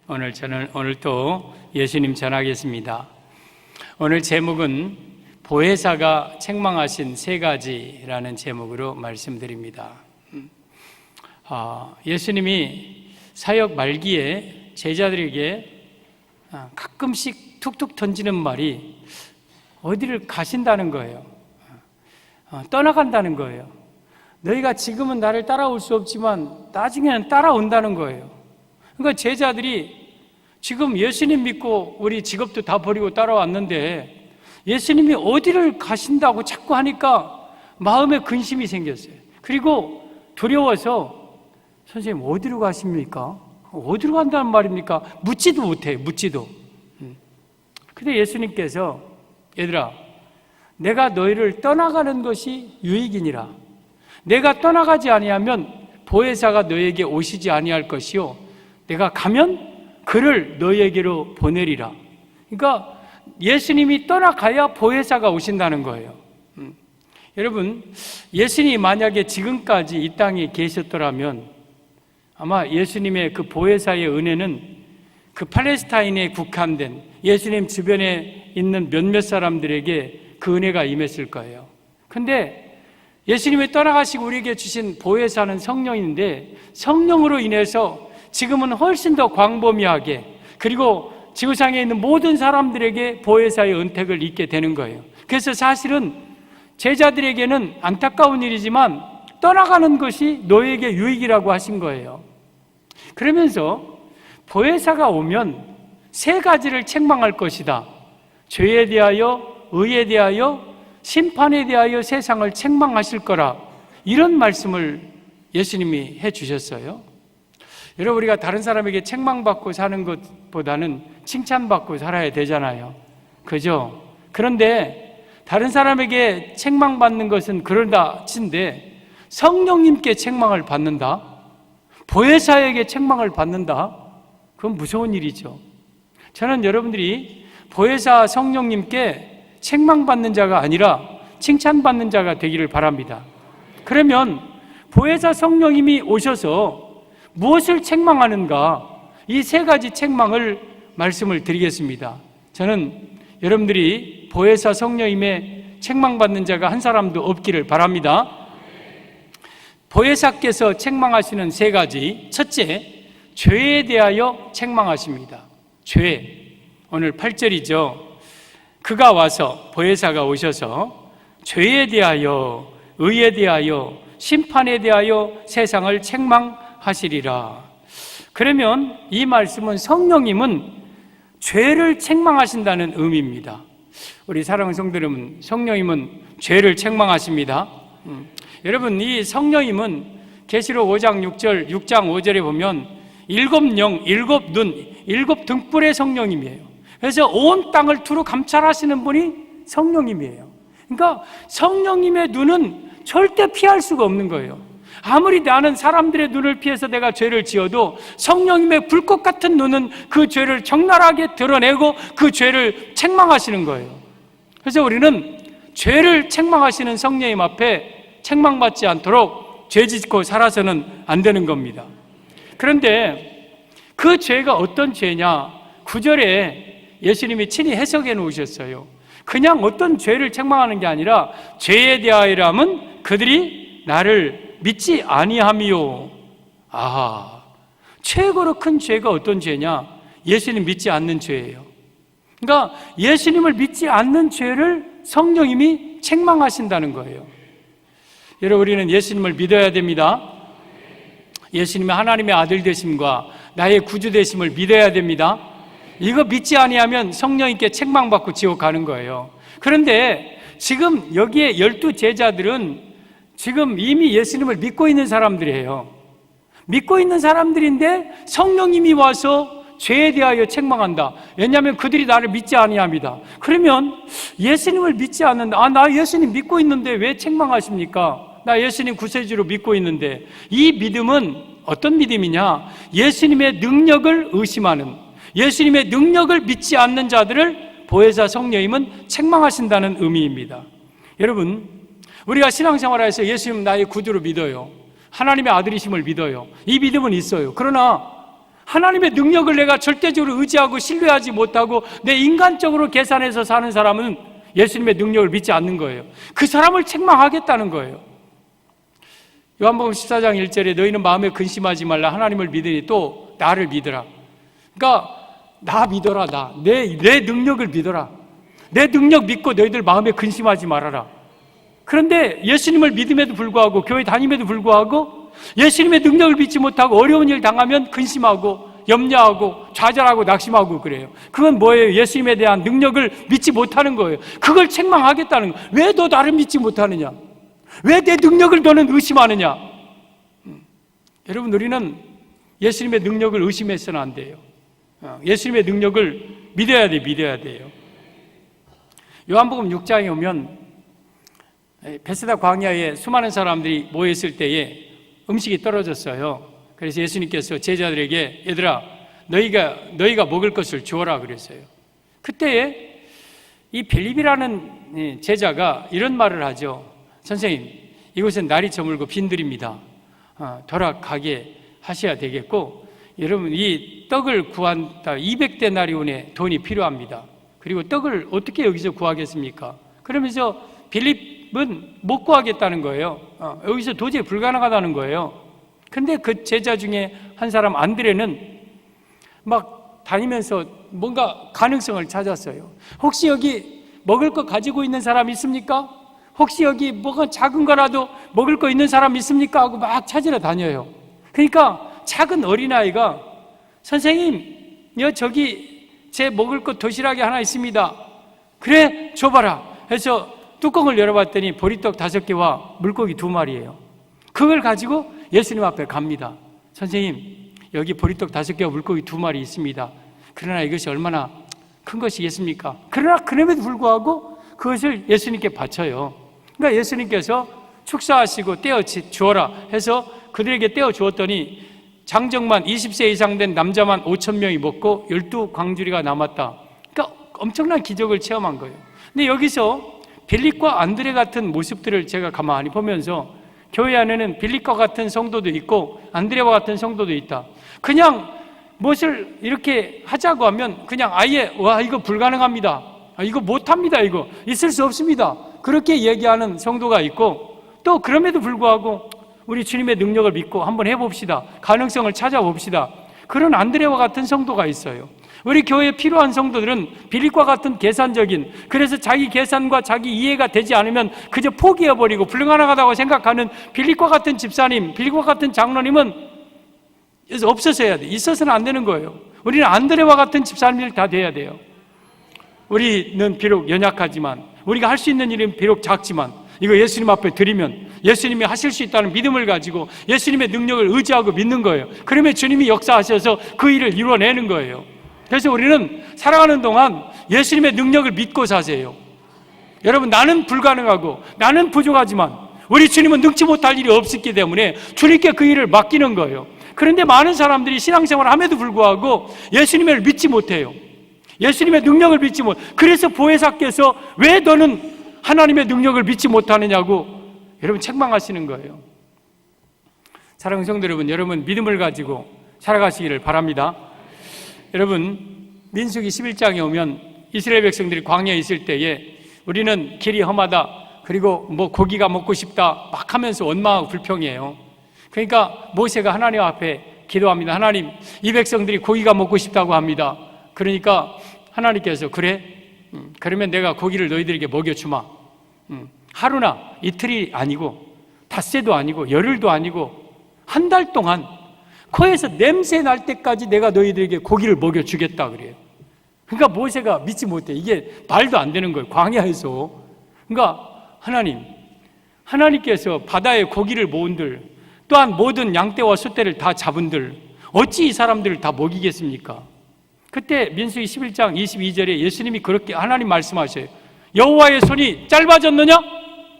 오늘 또 예수님 전하겠습니다. 오늘 제목은 보혜사가 책망하신 세 가지라는 제목으로 말씀드립니다. 예수님이 사역 말기에 제자들에게 가끔씩 툭툭 던지는 말이 어디를 가신다는 거예요. 떠나간다는 거예요. 너희가 지금은 나를 따라올 수 없지만 나중에는 따라온다는 거예요. 그러니까 제자들이 지금 예수님 믿고 우리 직업도 다 버리고 따라왔는데 예수님이 어디를 가신다고 자꾸 하니까 마음에 근심이 생겼어요. 그리고 두려워서 선생님 어디로 가십니까? 어디로 간다는 말입니까? 묻지도 못해요. 묻지도. 근데 예수님께서 얘들아, 내가 너희를 떠나가는 것이 유익이니라. 내가 떠나가지 아니하면 보혜사가 너희에게 오시지 아니할 것이요 내가 가면 그를 너희에게로 보내리라. 그러니까 예수님이 떠나가야 보혜사가 오신다는 거예요. 여러분, 예수님이 만약에 지금까지 이 땅에 계셨더라면 아마 예수님의 그 보혜사의 은혜는 그 팔레스타인에 국한된 예수님 주변에 있는 몇몇 사람들에게 그 은혜가 임했을 거예요. 근데 예수님이 떠나가시고 우리에게 주신 보혜사는 성령인데 성령으로 인해서 지금은 훨씬 더 광범위하게 그리고 지구상에 있는 모든 사람들에게 보혜사의 은택을 입게 되는 거예요. 그래서 사실은 제자들에게는 안타까운 일이지만 떠나가는 것이 너에게 유익이라고 하신 거예요. 그러면서 보혜사가 오면 세 가지를 책망할 것이다. 죄에 대하여, 의에 대하여, 심판에 대하여 세상을 책망하실 거라. 이런 말씀을 예수님이 해주셨어요. 여러분, 우리가 다른 사람에게 책망받고 사는 것보다는 칭찬받고 살아야 되잖아요. 그죠? 그런데 다른 사람에게 책망받는 것은 그러다 친데 성령님께 책망을 받는다? 보혜사에게 책망을 받는다? 그건 무서운 일이죠. 저는 여러분들이 보혜사 성령님께 책망받는 자가 아니라 칭찬받는 자가 되기를 바랍니다. 그러면 보혜사 성령님이 오셔서 무엇을 책망하는가? 이 세 가지 책망을 말씀을 드리겠습니다. 저는 여러분들이 보혜사 성령님의 책망받는 자가 한 사람도 없기를 바랍니다. 보혜사께서 책망하시는 세 가지. 첫째, 죄에 대하여 책망하십니다. 죄. 오늘 8절이죠. 그가 와서, 보혜사가 오셔서 죄에 대하여, 의에 대하여, 심판에 대하여 세상을 책망하시리라. 그러면 이 말씀은 성령님은 죄를 책망하신다는 의미입니다. 우리 사랑하는 성도 여러분, 성령님은 죄를 책망하십니다. 여러분, 이 성령님은 계시록 5장 6절, 6장 5절에 보면 일곱 영, 일곱 눈, 일곱 등불의 성령님이에요. 그래서 온 땅을 두루 감찰하시는 분이 성령님이에요. 그러니까 성령님의 눈은 절대 피할 수가 없는 거예요. 아무리 나는 사람들의 눈을 피해서 내가 죄를 지어도 성령님의 불꽃 같은 눈은 그 죄를 적나라하게 드러내고 그 죄를 책망하시는 거예요. 그래서 우리는 죄를 책망하시는 성령님 앞에 책망받지 않도록 죄 짓고 살아서는 안 되는 겁니다. 그런데 그 죄가 어떤 죄냐? 9절에 예수님이 친히 해석해 놓으셨어요. 그냥 어떤 죄를 책망하는 게 아니라 죄에 대하여라면 그들이 나를 믿지 아니함이요. 아하, 최고로 큰 죄가 어떤 죄냐? 예수님 믿지 않는 죄예요. 그러니까 예수님을 믿지 않는 죄를 성령님이 책망하신다는 거예요. 여러분, 우리는 예수님을 믿어야 됩니다. 예수님의 하나님의 아들 되심과 나의 구주 되심을 믿어야 됩니다. 이거 믿지 아니하면 성령님께 책망받고 지옥 가는 거예요. 그런데 지금 여기에 12제자들은 지금 이미 예수님을 믿고 있는 사람들이에요. 믿고 있는 사람들인데 성령님이 와서 죄에 대하여 책망한다. 왜냐하면 그들이 나를 믿지 아니합니다. 그러면 예수님을 믿지 않는다. 나 예수님 믿고 있는데 왜 책망하십니까? 나 예수님 구세주로 믿고 있는데. 이 믿음은 어떤 믿음이냐? 예수님의 능력을 의심하는, 예수님의 능력을 믿지 않는 자들을 보혜사 성령님은 책망하신다는 의미입니다. 여러분, 우리가 신앙생활에서 예수님 나의 구주로 믿어요. 하나님의 아들이심을 믿어요. 이 믿음은 있어요. 그러나 하나님의 능력을 내가 절대적으로 의지하고 신뢰하지 못하고 내 인간적으로 계산해서 사는 사람은 예수님의 능력을 믿지 않는 거예요. 그 사람을 책망하겠다는 거예요. 요한복음 14장 1절에 너희는 마음에 근심하지 말라. 하나님을 믿으니 또 나를 믿으라. 그러니까 나 믿어라. 내 능력을 믿어라. 내 능력 믿고 너희들 마음에 근심하지 말아라. 그런데 예수님을 믿음에도 불구하고 교회 다님에도 불구하고 예수님의 능력을 믿지 못하고 어려운 일 당하면 근심하고 염려하고 좌절하고 낙심하고 그래요. 그건 뭐예요? 예수님에 대한 능력을 믿지 못하는 거예요. 그걸 책망하겠다는 거예요. 왜 너 나를 믿지 못하느냐? 왜 내 능력을 너는 의심하느냐? 여러분, 우리는 예수님의 능력을 의심해서는 안 돼요. 예수님의 능력을 믿어야 돼요. 요한복음 6장에 오면 베세다 광야에 수많은 사람들이 모였을 때에 음식이 떨어졌어요. 그래서 예수님께서 제자들에게 얘들아 너희가 먹을 것을 주어라 그랬어요. 그때에 이 빌립이라는 제자가 이런 말을 하죠. 선생님, 이곳은 날이 저물고 빈들입니다. 돌아가게 하셔야 되겠고, 여러분 이 떡을 구한다 200데나리온의 돈이 필요합니다. 그리고 떡을 어떻게 여기서 구하겠습니까? 그러면서 빌립은 못 구하겠다는 거예요. 여기서 도저히 불가능하다는 거예요. 근데 그 제자 중에 한 사람 안드레는 막 다니면서 뭔가 가능성을 찾았어요. 혹시 여기 먹을 거 가지고 있는 사람 있습니까? 혹시 여기 뭐가 작은 거라도 먹을 거 있는 사람 있습니까? 하고 막 찾으러 다녀요. 그러니까 작은 어린아이가 선생님, 저기 제 먹을 거 도시락이 하나 있습니다. 그래, 줘봐라 해서 뚜껑을 열어봤더니 보리떡 5개와 물고기 2마리예요. 그걸 가지고 예수님 앞에 갑니다. 선생님, 여기 보리떡 5개와 물고기 2마리 있습니다. 그러나 이것이 얼마나 큰 것이겠습니까? 그러나 그럼에도 불구하고 그것을 예수님께 바쳐요. 그러니까 예수님께서 축사하시고 떼어 주어라 해서 그들에게 떼어 주었더니 장정만 20세 이상 된 남자만 5,000명이 먹고 12광주리가 남았다. 그러니까 엄청난 기적을 체험한 거예요. 근데 여기서 빌립과 안드레 같은 모습들을 제가 가만히 보면서 교회 안에는 빌립과 같은 성도도 있고 안드레와 같은 성도도 있다. 그냥 무엇을 이렇게 하자고 하면 그냥 아예 와 이거 불가능합니다. 이거 못합니다. 이거 있을 수 없습니다. 그렇게 얘기하는 성도가 있고, 또 그럼에도 불구하고 우리 주님의 능력을 믿고 한번 해봅시다. 가능성을 찾아봅시다. 그런 안드레와 같은 성도가 있어요. 우리 교회에 필요한 성도들은 빌립과 같은 계산적인, 그래서 자기 계산과 자기 이해가 되지 않으면 그저 포기해버리고 불가능하다고 생각하는 빌립과 같은 집사님, 빌립과 같은 장로님은 없어서야 돼. 있어서는 안 되는 거예요. 우리는 안드레와 같은 집사님들 다 돼야 돼요. 우리는 비록 연약하지만, 우리가 할 수 있는 일은 비록 작지만 이거 예수님 앞에 드리면 예수님이 하실 수 있다는 믿음을 가지고 예수님의 능력을 의지하고 믿는 거예요. 그러면 주님이 역사하셔서 그 일을 이루어내는 거예요. 그래서 우리는 살아가는 동안 예수님의 능력을 믿고 사세요. 여러분, 나는 불가능하고 나는 부족하지만 우리 주님은 능치 못할 일이 없었기 때문에 주님께 그 일을 맡기는 거예요. 그런데 많은 사람들이 신앙생활을 함에도 불구하고 예수님을 믿지 못해요. 예수님의 능력을 믿지 못. 그래서 보혜사께서 왜 너는 하나님의 능력을 믿지 못하느냐고 여러분 책망하시는 거예요. 사랑하는 성도 여러분, 여러분 믿음을 가지고 살아가시기를 바랍니다. 여러분, 민수기 11장에 오면 이스라엘 백성들이 광야에 있을 때에 우리는 길이 험하다, 그리고 뭐 고기가 먹고 싶다 막 하면서 원망하고 불평해요. 그러니까 모세가 하나님 앞에 기도합니다. 하나님, 이 백성들이 고기가 먹고 싶다고 합니다. 그러니까 하나님께서 그래? 그러면 내가 고기를 너희들에게 먹여주마. 하루나 이틀이 아니고 닷새도 아니고 열흘도 아니고 한 달 동안 코에서 냄새 날 때까지 내가 너희들에게 고기를 먹여주겠다 그래요. 그러니까 모세가 믿지 못해. 이게 말도 안 되는 거예요. 광야에서. 그러니까 하나님께서 바다에 고기를 모은들, 또한 모든 양떼와 소떼를 다 잡은들 어찌 이 사람들을 다 먹이겠습니까? 그때 민수기 11장 22절에 예수님이 그렇게 하나님 말씀하셔요. 여호와의 손이 짧아졌느냐?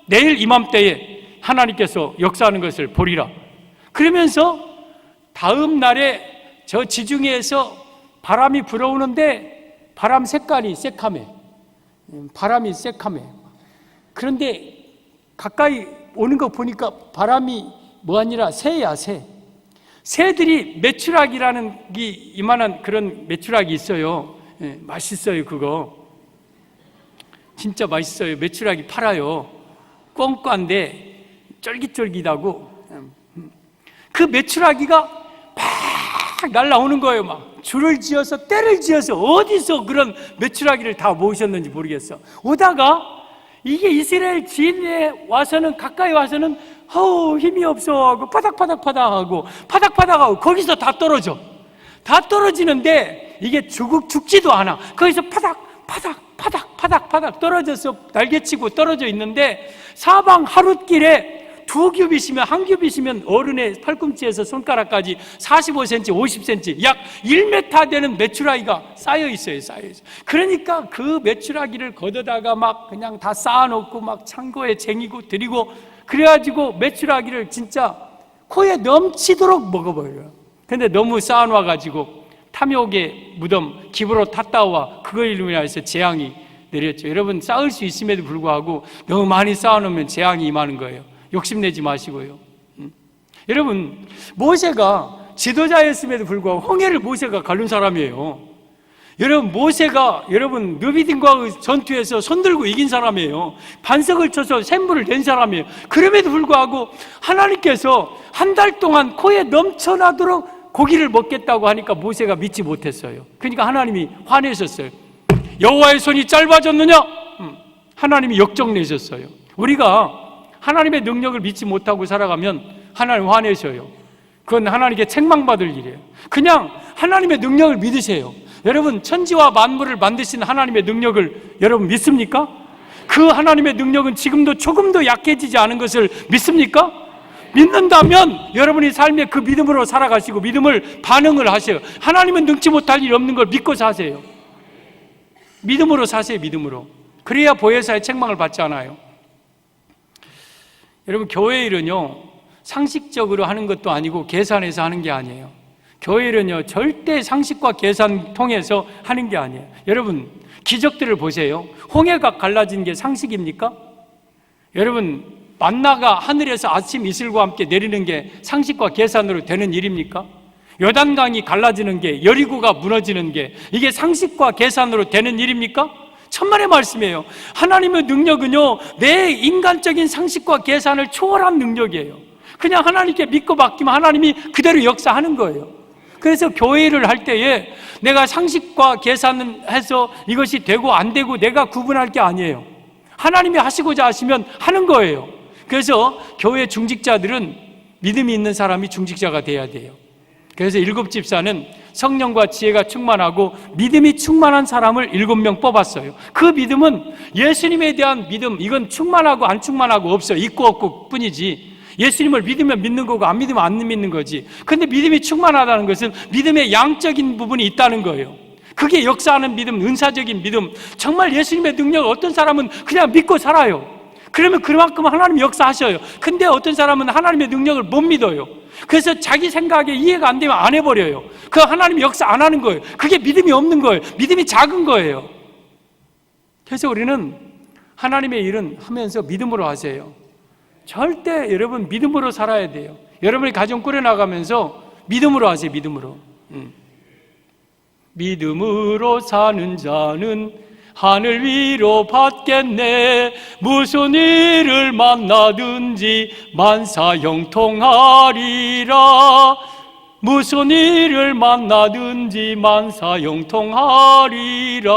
내일 이맘때에 하나님께서 역사하는 것을 보리라. 그러면서 다음 날에 저 지중해에서 바람이 불어오는데 바람 색깔이 새카매. 바람이 새카매. 그런데 가까이 오는 거 보니까 바람이 뭐 아니라 새야, 새. 새들이 메추라기라는 이만한 그런 메추라기 있어요. 맛있어요. 그거 진짜 맛있어요. 메추라기 팔아요. 꽁꽁한데 쫄깃쫄깃하고, 그 메추라기가 막 날라오는 거예요. 막 줄을 지어서 때를 지어서 어디서 그런 메추라기를 다 모으셨는지 모르겠어. 오다가 이게 이스라엘 지인에 와서는, 가까이 와서는 힘이 없어 하고 파닥파닥하고 거기서 다 떨어져. 다 떨어지는데 이게 죽지도 않아. 거기서 파닥 떨어져서 날개치고 떨어져 있는데, 사방 하룻길에 두 겹이시면, 한 겹이시면 어른의 팔꿈치에서 손가락까지 45cm, 50cm, 약 1m 되는 메추라기가 쌓여 있어요. 그러니까 그 메추라기를 걷어다가 막 그냥 다 쌓아놓고 막 창고에 쟁이고 드리고, 그래가지고 메추라기를 진짜 코에 넘치도록 먹어버려요. 근데 너무 쌓아놔가지고 탐욕의 무덤, 기브로 탔다와 그걸 인해서 재앙이 내렸죠. 여러분, 쌓을 수 있음에도 불구하고 너무 많이 쌓아놓으면 재앙이 임하는 거예요. 욕심내지 마시고요. 여러분, 모세가 지도자였음에도 불구하고 홍해를 모세가 가른 사람이에요. 여러분, 모세가 느비딘과 전투에서 손들고 이긴 사람이에요. 반석을 쳐서 샘물을 낸 사람이에요. 그럼에도 불구하고 하나님께서 한 달 동안 코에 넘쳐나도록 고기를 먹겠다고 하니까 모세가 믿지 못했어요. 그러니까 하나님이 화내셨어요. 여호와의 손이 짧아졌느냐? 하나님이 역정내셨어요. 우리가 하나님의 능력을 믿지 못하고 살아가면 하나님 화내셔요. 그건 하나님께 책망받을 일이에요. 그냥 하나님의 능력을 믿으세요. 여러분, 천지와 만물을 만드신 하나님의 능력을 여러분 믿습니까? 그 하나님의 능력은 지금도 조금도 약해지지 않은 것을 믿습니까? 믿는다면 여러분이 삶에 그 믿음으로 살아가시고 믿음을 반응을 하세요. 하나님은 능치 못할 일 없는 걸 믿고 사세요. 믿음으로 사세요. 믿음으로. 그래야 보혜사의 책망을 받지 않아요. 여러분, 교회 일은요, 상식적으로 하는 것도 아니고 계산해서 하는 게 아니에요. 교회 일은요, 절대 상식과 계산 통해서 하는 게 아니에요. 여러분, 기적들을 보세요. 홍해가 갈라진 게 상식입니까? 여러분, 만나가 하늘에서 아침 이슬과 함께 내리는 게 상식과 계산으로 되는 일입니까? 요단강이 갈라지는 게, 여리고가 무너지는 게, 이게 상식과 계산으로 되는 일입니까? 천만의 말씀이에요. 하나님의 능력은요, 내 인간적인 상식과 계산을 초월한 능력이에요. 그냥 하나님께 믿고 맡기면 하나님이 그대로 역사하는 거예요. 그래서 교회 일을 할 때에 내가 상식과 계산을 해서 이것이 되고 안 되고 내가 구분할 게 아니에요. 하나님이 하시고자 하시면 하는 거예요. 그래서 교회 중직자들은 믿음이 있는 사람이 중직자가 돼야 돼요. 그래서 7집사는 성령과 지혜가 충만하고 믿음이 충만한 사람을 7명 뽑았어요. 그 믿음은 예수님에 대한 믿음, 이건 충만하고 안 충만하고 없어요. 있고 없고 뿐이지. 예수님을 믿으면 믿는 거고 안 믿으면 안 믿는 거지. 근데 믿음이 충만하다는 것은 믿음의 양적인 부분이 있다는 거예요. 그게 역사하는 믿음, 은사적인 믿음. 정말 예수님의 능력을 어떤 사람은 그냥 믿고 살아요. 그러면 그만큼 하나님이 역사하셔요. 근데 어떤 사람은 하나님의 능력을 못 믿어요. 그래서 자기 생각에 이해가 안 되면 안 해버려요. 그 하나님이 역사 안 하는 거예요. 그게 믿음이 없는 거예요. 믿음이 작은 거예요. 그래서 우리는 하나님의 일은 하면서 믿음으로 하세요. 절대 여러분 믿음으로 살아야 돼요. 여러분이 가정 꾸려나가면서 믿음으로 하세요. 믿음으로. 믿음으로 사는 자는 하늘 위로 받겠네. 무슨 일을 만나든지 만사 형통하리라. 무슨 일을 만나든지 만사 형통하리라.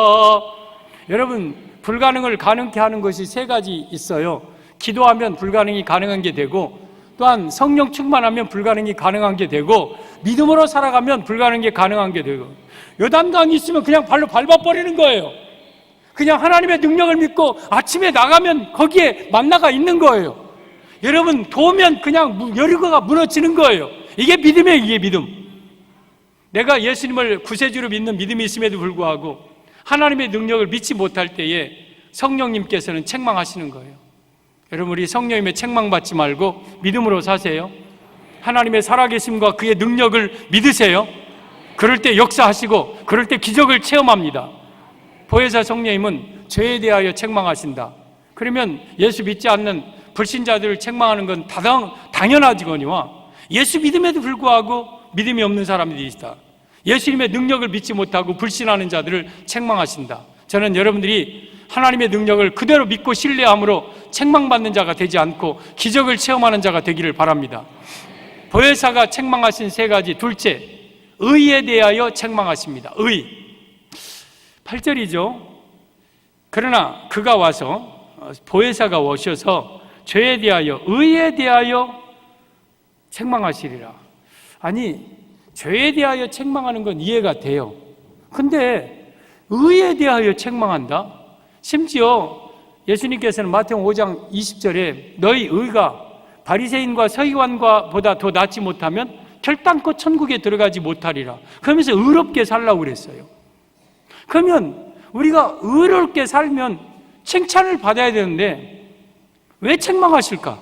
여러분, 불가능을 가능케 하는 것이 3가지 있어요. 기도하면 불가능이 가능한 게 되고, 또한 성령 충만하면 불가능이 가능한 게 되고, 믿음으로 살아가면 불가능한 게 가능한 게 되고, 요단강이 있으면 그냥 발로 밟아버리는 거예요. 그냥 하나님의 능력을 믿고 아침에 나가면 거기에 만나가 있는 거예요. 여러분, 도우면 그냥 여리고가 무너지는 거예요. 이게 믿음이에요. 이게 믿음. 내가 예수님을 구세주로 믿는 믿음이 있음에도 불구하고 하나님의 능력을 믿지 못할 때에 성령님께서는 책망하시는 거예요. 여러분, 우리 성령님의 책망받지 말고 믿음으로 사세요. 하나님의 살아계심과 그의 능력을 믿으세요. 그럴 때 역사하시고 그럴 때 기적을 체험합니다. 보혜사 성령님은 죄에 대하여 책망하신다. 그러면 예수 믿지 않는 불신자들을 책망하는 건 당연하지거니와 예수 믿음에도 불구하고 믿음이 없는 사람들이 있다. 예수님의 능력을 믿지 못하고 불신하는 자들을 책망하신다. 저는 여러분들이 하나님의 능력을 그대로 믿고 신뢰함으로 책망받는 자가 되지 않고 기적을 체험하는 자가 되기를 바랍니다. 보혜사가 책망하신 세 가지. 둘째, 의에 대하여 책망하십니다. 의. 8절이죠. 그러나 그가 와서, 보혜사가 오셔서 죄에 대하여, 의에 대하여 책망하시리라. 아니, 죄에 대하여 책망하는 건 이해가 돼요. 근데 의에 대하여 책망한다? 심지어 예수님께서는 마태복음 5장 20절에 너희 의가 바리새인과 서기관과 보다 더 낫지 못하면 결단코 천국에 들어가지 못하리라. 그러면서 의롭게 살라고 그랬어요. 그러면 우리가 의롭게 살면 칭찬을 받아야 되는데 왜 책망하실까?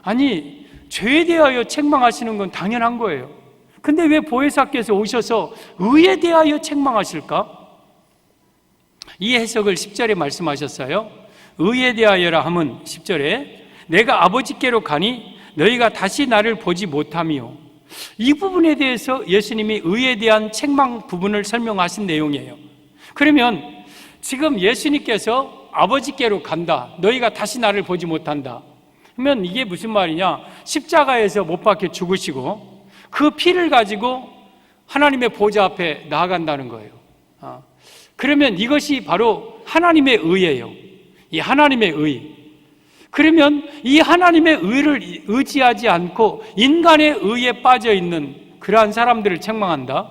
아니, 죄에 대하여 책망하시는 건 당연한 거예요. 근데 왜 보혜사께서 오셔서 의에 대하여 책망하실까? 이 해석을 10절에 말씀하셨어요. 의에 대하여라 함은 10절에 내가 아버지께로 가니 너희가 다시 나를 보지 못하며, 이 부분에 대해서 예수님이 의에 대한 책망 부분을 설명하신 내용이에요. 그러면 지금 예수님께서 아버지께로 간다, 너희가 다시 나를 보지 못한다, 그러면 이게 무슨 말이냐? 십자가에서 못 박혀 죽으시고 그 피를 가지고 하나님의 보좌 앞에 나아간다는 거예요. 그러면 이것이 바로 하나님의 의예요. 이 하나님의 의. 그러면 이 하나님의 의를 의지하지 않고 인간의 의에 빠져 있는 그러한 사람들을 책망한다.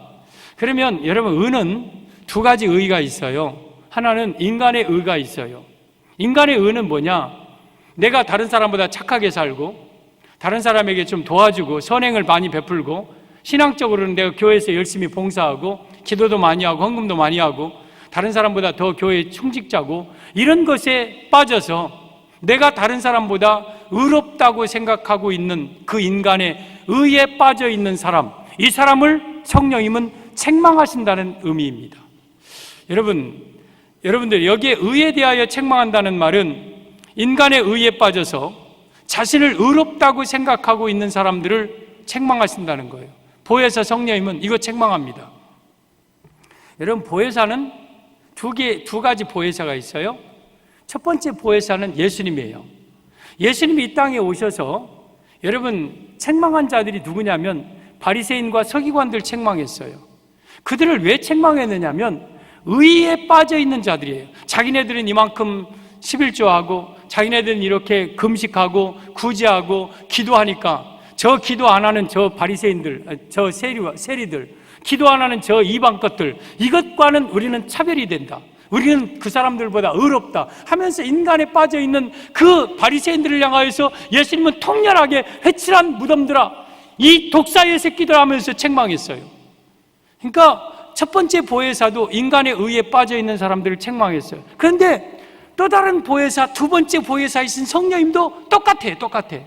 그러면 여러분, 의는 두 가지 의가 있어요. 하나는 인간의 의가 있어요. 인간의 의는 뭐냐? 내가 다른 사람보다 착하게 살고 다른 사람에게 좀 도와주고 선행을 많이 베풀고 신앙적으로는 내가 교회에서 열심히 봉사하고 기도도 많이 하고 헌금도 많이 하고 다른 사람보다 더 교회에 충직자고, 이런 것에 빠져서 내가 다른 사람보다 의롭다고 생각하고 있는 그 인간의 의에 빠져 있는 사람, 이 사람을 성령님은 책망하신다는 의미입니다. 여러분들 여기에 의에 대하여 책망한다는 말은 인간의 의에 빠져서 자신을 의롭다고 생각하고 있는 사람들을 책망하신다는 거예요. 보혜사 성령님은 이거 책망합니다. 여러분, 보혜사는 두 가지 보혜사가 있어요. 첫 번째 보혜사는 예수님이에요. 예수님이 이 땅에 오셔서 여러분 책망한 자들이 누구냐면 바리새인과 서기관들 책망했어요. 그들을 왜 책망했느냐면 의에 빠져 있는 자들이에요. 자기네들은 이만큼 11조하고 자기네들은 이렇게 금식하고 구제하고 기도하니까 저 기도 안 하는 저 바리새인들, 저 세리들, 기도 안 하는 저 이방 것들, 이것과는 우리는 차별이 된다, 우리는 그 사람들보다 의롭다 하면서 인간에 빠져 있는 그 바리새인들을 향하여서 예수님은 통렬하게 회칠한 무덤들아, 이 독사의 새끼들 하면서 책망했어요. 그러니까 첫 번째 보혜사도 인간의 의에 빠져 있는 사람들을 책망했어요. 그런데 또 다른 보혜사, 두 번째 보혜사이신 성령님도 똑같아.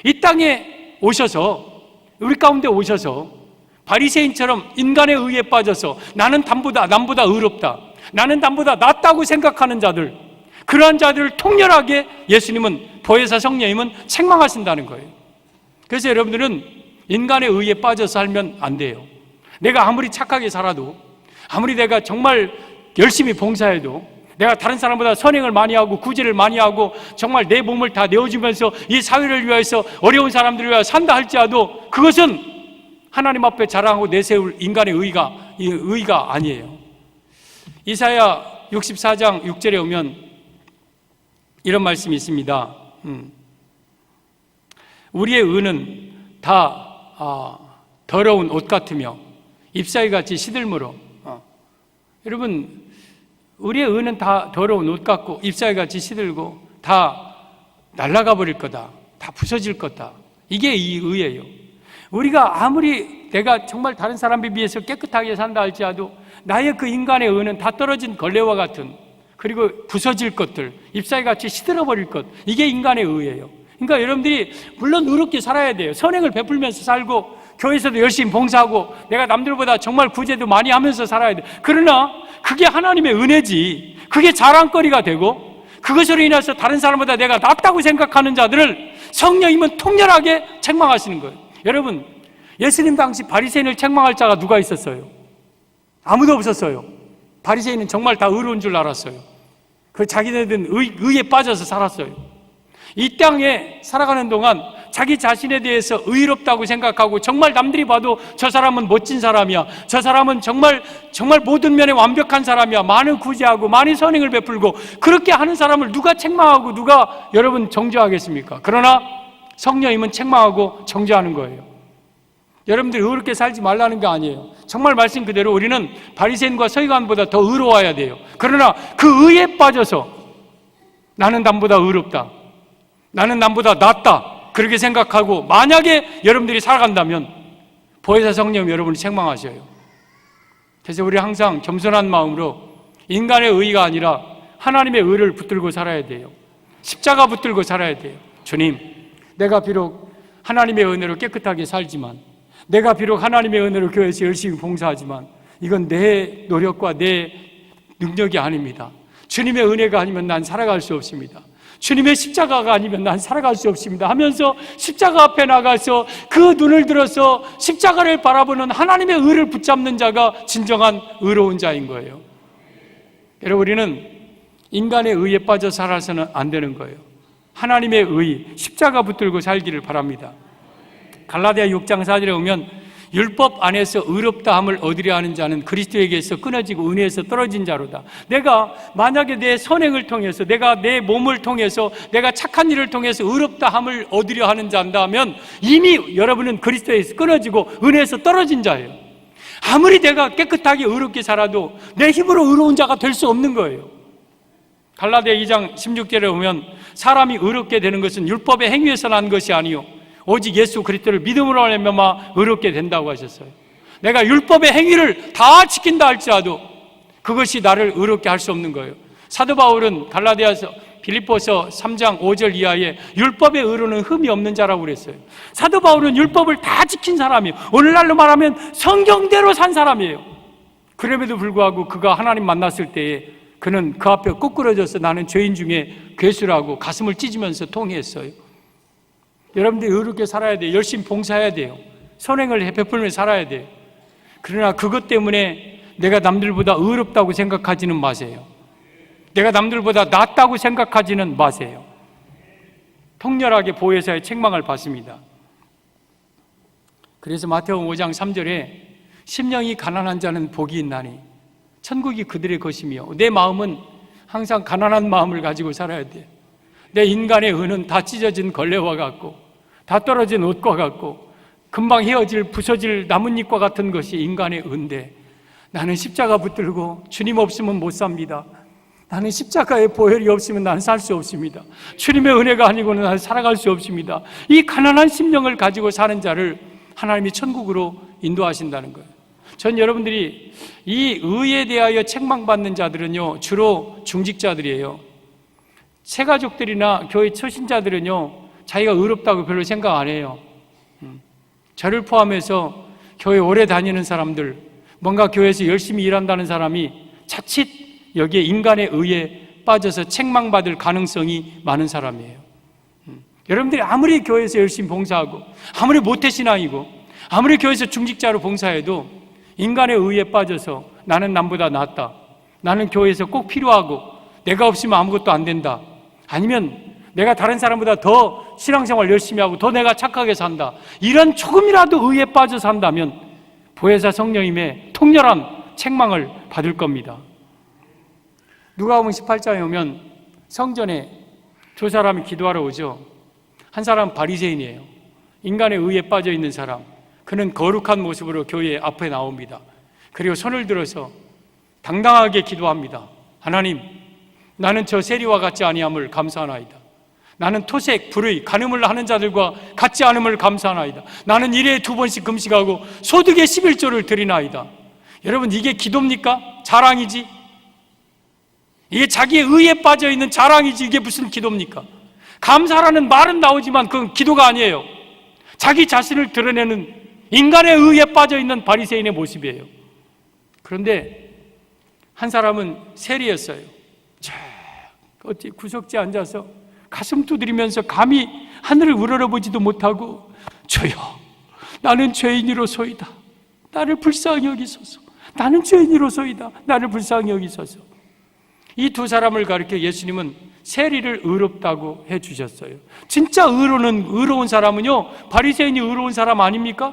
이 땅에 오셔서, 우리 가운데 오셔서 바리새인처럼 인간의 의에 빠져서 나는 남보다 의롭다, 나는 남보다 낫다고 생각하는 자들, 그러한 자들을 통렬하게 예수님은, 보혜사 성령님은 책망하신다는 거예요. 그래서 여러분들은 인간의 의에 빠져서 살면 안 돼요. 내가 아무리 착하게 살아도, 아무리 내가 정말 열심히 봉사해도, 내가 다른 사람보다 선행을 많이 하고 구제를 많이 하고 정말 내 몸을 다 내어주면서 이 사회를 위해서 어려운 사람들을 위하여 산다 할지라도 그것은 하나님 앞에 자랑하고 내세울 인간의 의가 아니에요. 이사야 64장 6절에 오면 이런 말씀이 있습니다. 우리의 의는 다 더러운 옷 같으며 잎사귀 같이 시들므로. 여러분, 우리의 의는 다 더러운 옷 같고 잎사귀 같이 시들고 다 날아가 버릴 거다, 다 부서질 거다, 이게 이 의예요. 우리가 아무리 내가 정말 다른 사람에 비해서 깨끗하게 산다 할지라도 나의 그 인간의 의는 다 떨어진 걸레와 같은, 그리고 부서질 것들, 잎사귀같이 시들어버릴 것, 이게 인간의 의예요. 그러니까 여러분들이 물론 의롭게 살아야 돼요. 선행을 베풀면서 살고 교회에서도 열심히 봉사하고 내가 남들보다 정말 구제도 많이 하면서 살아야 돼. 그러나 그게 하나님의 은혜지, 그게 자랑거리가 되고 그것으로 인해서 다른 사람보다 내가 낫다고 생각하는 자들을 성령님은 통렬하게 책망하시는 거예요. 여러분, 예수님 당시 바리새인을 책망할 자가 누가 있었어요? 아무도 없었어요. 바리새인은 정말 다 의로운 줄 알았어요. 그 자기네들은 의에 빠져서 살았어요. 이 땅에 살아가는 동안 자기 자신에 대해서 의롭다고 생각하고 정말 남들이 봐도 저 사람은 멋진 사람이야, 저 사람은 정말 모든 면에 완벽한 사람이야, 많은 구제하고 많은 선행을 베풀고, 그렇게 하는 사람을 누가 책망하고 누가 여러분 정죄하겠습니까? 그러나 성령님은 책망하고 정죄하는 거예요. 여러분들이 의롭게 살지 말라는 게 아니에요. 정말 말씀 그대로 우리는 바리새인과 서기관보다 더 의로워야 돼요. 그러나 그 의에 빠져서 나는 남보다 의롭다, 나는 남보다 낫다, 그렇게 생각하고 만약에 여러분들이 살아간다면 보혜사 성령 여러분을 책망하셔요. 그래서 우리 항상 겸손한 마음으로 인간의 의가 아니라 하나님의 의를 붙들고 살아야 돼요. 십자가 붙들고 살아야 돼요. 주님, 내가 비록 하나님의 은혜로 깨끗하게 살지만, 내가 비록 하나님의 은혜로 교회에서 열심히 봉사하지만 이건 내 노력과 내 능력이 아닙니다. 주님의 은혜가 아니면 난 살아갈 수 없습니다. 주님의 십자가가 아니면 난 살아갈 수 없습니다 하면서 십자가 앞에 나가서 그 눈을 들어서 십자가를 바라보는 하나님의 의를 붙잡는 자가 진정한 의로운 자인 거예요. 여러분, 우리는 인간의 의에 빠져 살아서는 안 되는 거예요. 하나님의 의, 십자가 붙들고 살기를 바랍니다. 갈라디아 6장 4절에 보면 율법 안에서 의롭다함을 얻으려 하는 자는 그리스도에게서 끊어지고 은혜에서 떨어진 자로다. 내가 만약에 내 선행을 통해서, 내가 내 몸을 통해서, 내가 착한 일을 통해서 의롭다함을 얻으려 하는 자라면 이미 여러분은 그리스도에서 끊어지고 은혜에서 떨어진 자예요. 아무리 내가 깨끗하게 의롭게 살아도 내 힘으로 의로운 자가 될 수 없는 거예요. 갈라디아 2장 16절에 보면 사람이 의롭게 되는 것은 율법의 행위에서 난 것이 아니요 오직 예수 그리스도를 믿음으로 말미암아 의롭게 된다고 하셨어요. 내가 율법의 행위를 다 지킨다 할지라도 그것이 나를 의롭게 할 수 없는 거예요. 사도 바울은 갈라디아서 빌립보서 3장 5절 이하에 율법의 의로는 흠이 없는 자라고 그랬어요. 사도 바울은 율법을 다 지킨 사람이에요. 오늘날로 말하면 성경대로 산 사람이에요. 그럼에도 불구하고 그가 하나님 만났을 때에 그는 그 앞에 꾸꾸러져서 나는 죄인 중에 괴수라고 가슴을 찢으면서 통회했어요. 여러분들이 의롭게 살아야 돼요. 열심히 봉사해야 돼요. 선행을 베풀며 살아야 돼요. 그러나 그것 때문에 내가 남들보다 의롭다고 생각하지는 마세요. 내가 남들보다 낫다고 생각하지는 마세요. 통렬하게 보혜사의 책망을 받습니다. 그래서 마태복음 5장 3절에 심령이 가난한 자는 복이 있나니 천국이 그들의 것이며, 내 마음은 항상 가난한 마음을 가지고 살아야 돼. 내 인간의 의는 다 찢어진 걸레와 같고 다 떨어진 옷과 같고 금방 헤어질 부서질 나뭇잎과 같은 것이 인간의 의인데, 나는 십자가 붙들고 주님 없으면 못 삽니다. 나는 십자가의 보혈이 없으면 난 살 수 없습니다. 주님의 은혜가 아니고는 난 살아갈 수 없습니다. 이 가난한 심령을 가지고 사는 자를 하나님이 천국으로 인도하신다는 거예요. 전 여러분들이 이 의에 대하여 책망받는 자들은요 주로 중직자들이에요. 새가족들이나 교회 초신자들은요 자기가 의롭다고 별로 생각 안 해요. 저를 포함해서 교회 오래 다니는 사람들, 뭔가 교회에서 열심히 일한다는 사람이 자칫 여기에 인간의 의에 빠져서 책망받을 가능성이 많은 사람이에요. 여러분들이 아무리 교회에서 열심히 봉사하고 아무리 모태신앙이고 아무리 교회에서 중직자로 봉사해도 인간의 의에 빠져서 나는 남보다 낫다, 나는 교회에서 꼭 필요하고 내가 없으면 아무것도 안 된다, 아니면 내가 다른 사람보다 더 신앙생활 열심히 하고 더 내가 착하게 산다, 이런 조금이라도 의에 빠져 산다면 보혜사 성령님의 통렬한 책망을 받을 겁니다. 누가복음 18장에 오면 성전에 두 사람이 기도하러 오죠. 한 사람은 바리새인이에요. 인간의 의에 빠져 있는 사람. 그는 거룩한 모습으로 교회 앞에 나옵니다. 그리고 손을 들어서 당당하게 기도합니다. 하나님, 나는 저 세리와 같지 아니함을 감사하나이다. 나는 토색, 불의, 간음을 하는 자들과 같지 않음을 감사하나이다. 나는 일회에 2번씩 금식하고 소득의 11조를 드리나이다. 여러분, 이게 기도입니까? 자랑이지? 이게 자기의 의에 빠져 있는 자랑이지, 이게 무슨 기도입니까? 감사라는 말은 나오지만 그건 기도가 아니에요. 자기 자신을 드러내는 인간의 의에 빠져 있는 바리새인의 모습이에요. 그런데 한 사람은 세리였어요. 어찌 구석지에 앉아서 가슴 두드리면서 감히 하늘을 우러러보지도 못하고, 주여, 나는 죄인이로소이다. 나를 불쌍히 여기소서. 나는 죄인이로소이다. 나를 불쌍히 여기소서. 이 두 사람을 가리켜 예수님은 세리를 의롭다고 해주셨어요. 진짜 의로운 사람은요, 바리새인이 의로운 사람 아닙니까?